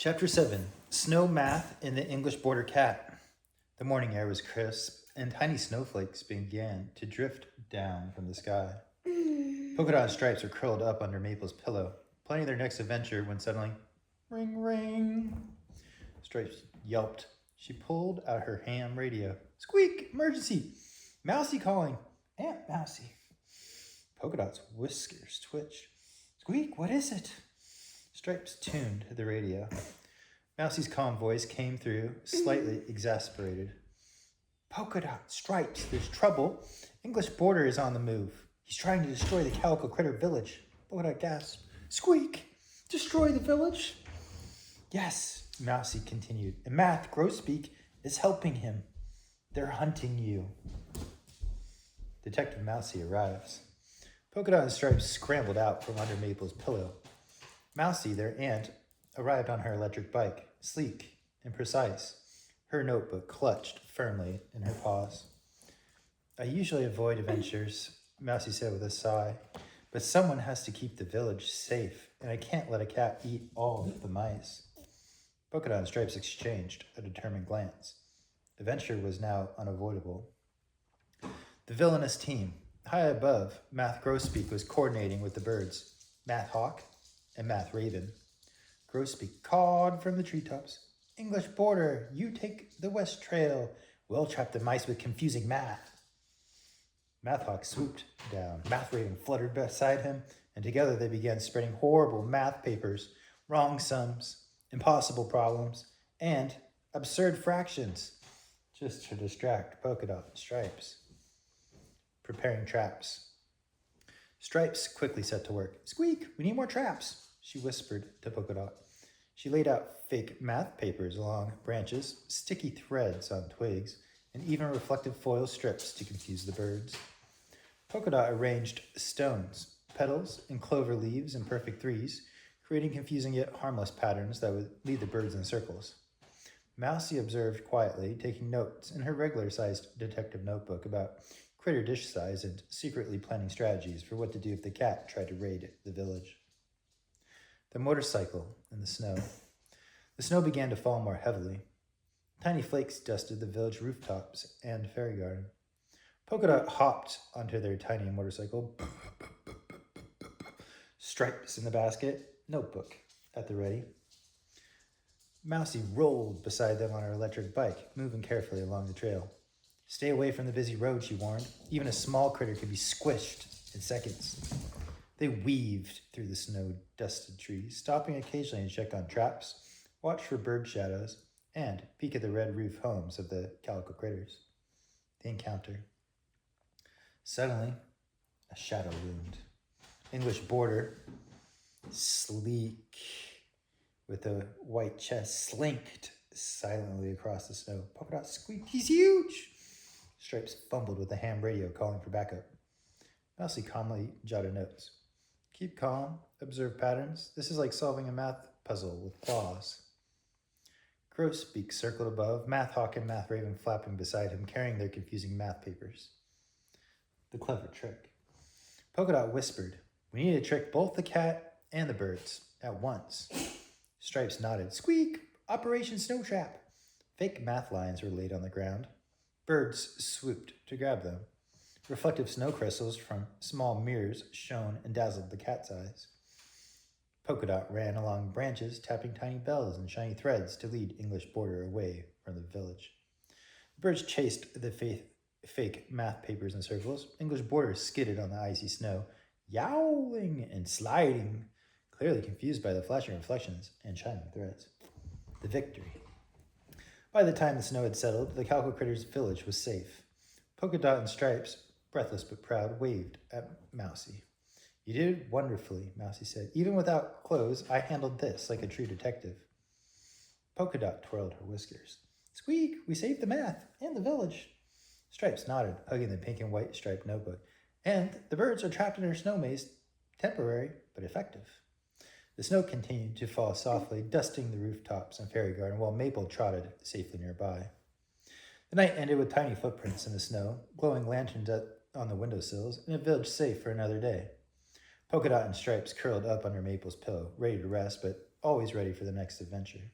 Chapter 7 Snow Math in the English Border Cat. The morning air was crisp, and tiny snowflakes began to drift down from the sky. Polkadot and Stripes were curled up under Maple's pillow, planning their next adventure when suddenly, ring, ring. Stripes yelped. She pulled out her ham radio. Squeak! Emergency! Mousie calling! Aunt Mousie. Polkadot's whiskers twitched. Squeak, what is it? Stripes tuned the radio. Mousie's calm voice came through, slightly exasperated. Polkadot, Stripes, there's trouble. English border is on the move. He's trying to destroy the Calico Critter village. Polkadot gasped. Squeak! Destroy the village? Yes, Mousie continued. And Math, Grosbeak, is helping him. They're hunting you. Detective Mousie arrives. Polkadot and Stripes scrambled out from under Maple's pillow. Mousie, their aunt, arrived on her electric bike, sleek and precise, her notebook clutched firmly in her paws. I usually avoid adventures, Mousie said with a sigh, but someone has to keep the village safe, and I can't let a cat eat all of the mice. Polkadot and Stripes exchanged a determined glance. Adventure was now unavoidable. The villainous team, high above, Math Grosbeak was coordinating with the birds, Math Hawk and Math Raven. Grosbeak cawed from the treetops. English border, you take the west trail. We'll trap the mice with confusing math. Math Hawk swooped down. Math Raven fluttered beside him, and together they began spreading horrible math papers, wrong sums, impossible problems, and absurd fractions, just to distract Polkadot and Stripes. Preparing traps. Stripes quickly set to work. Squeak, we need more traps, she whispered to Polkadot. She laid out fake math papers along branches, sticky threads on twigs, and even reflective foil strips to confuse the birds. Polkadot arranged stones, petals, and clover leaves in perfect threes, creating confusing yet harmless patterns that would lead the birds in circles. Mousie observed quietly, taking notes in her regular-sized detective notebook about critter dish size and secretly planning strategies for what to do if the cat tried to raid the village. The motorcycle in the snow. The snow began to fall more heavily. Tiny flakes dusted the village rooftops and fairy garden. Polkadot hopped onto their tiny motorcycle. Stripes in the basket, notebook at the ready. Mousie rolled beside them on her electric bike, moving carefully along the trail. Stay away from the busy road, she warned. Even a small critter could be squished in seconds. They weaved through the snow-dusted trees, stopping occasionally to check on traps, watch for bird shadows, and peek at the red roof homes of the Calico Critters. The encounter. Suddenly, a shadow loomed. English border, sleek, with a white chest, slinked silently across the snow. Polkadot squeaked, he's huge! Stripes fumbled with the ham radio, calling for backup. Mousie calmly jotted notes. Keep calm, observe patterns. This is like solving a math puzzle with claws. Grosbeak circled above, Math Hawk and Math Raven flapping beside him, carrying their confusing math papers. The clever trick. Polkadot whispered, we need to trick both the cat and the birds at once. Stripes nodded. Squeak! Operation Snow Trap! Fake math lines were laid on the ground. Birds swooped to grab them. Reflective snow crystals from small mirrors shone and dazzled the cat's eyes. Polkadot ran along branches, tapping tiny bells and shiny threads to lead English border away from the village. The birds chased the fake math papers in circles. English border skidded on the icy snow, yowling and sliding, clearly confused by the flashing reflections and shining threads. The victory. By the time the snow had settled, the Calico Critters' village was safe. Polkadot and Stripes, breathless but proud, waved at Mousie. You did wonderfully, Mousie said. Even without clothes, I handled this like a true detective. Polkadot twirled her whiskers. Squeak, we saved the math and the village. Stripes nodded, hugging the pink and white striped notebook. And the birds are trapped in their snow maze, temporary but effective. The snow continued to fall softly, dusting the rooftops and fairy garden, while Maple trotted safely nearby. The night ended with tiny footprints in the snow, glowing lanterns on the windowsills, and a village safe for another day. Polkadot and Stripes curled up under Maple's pillow, ready to rest, but always ready for the next adventure.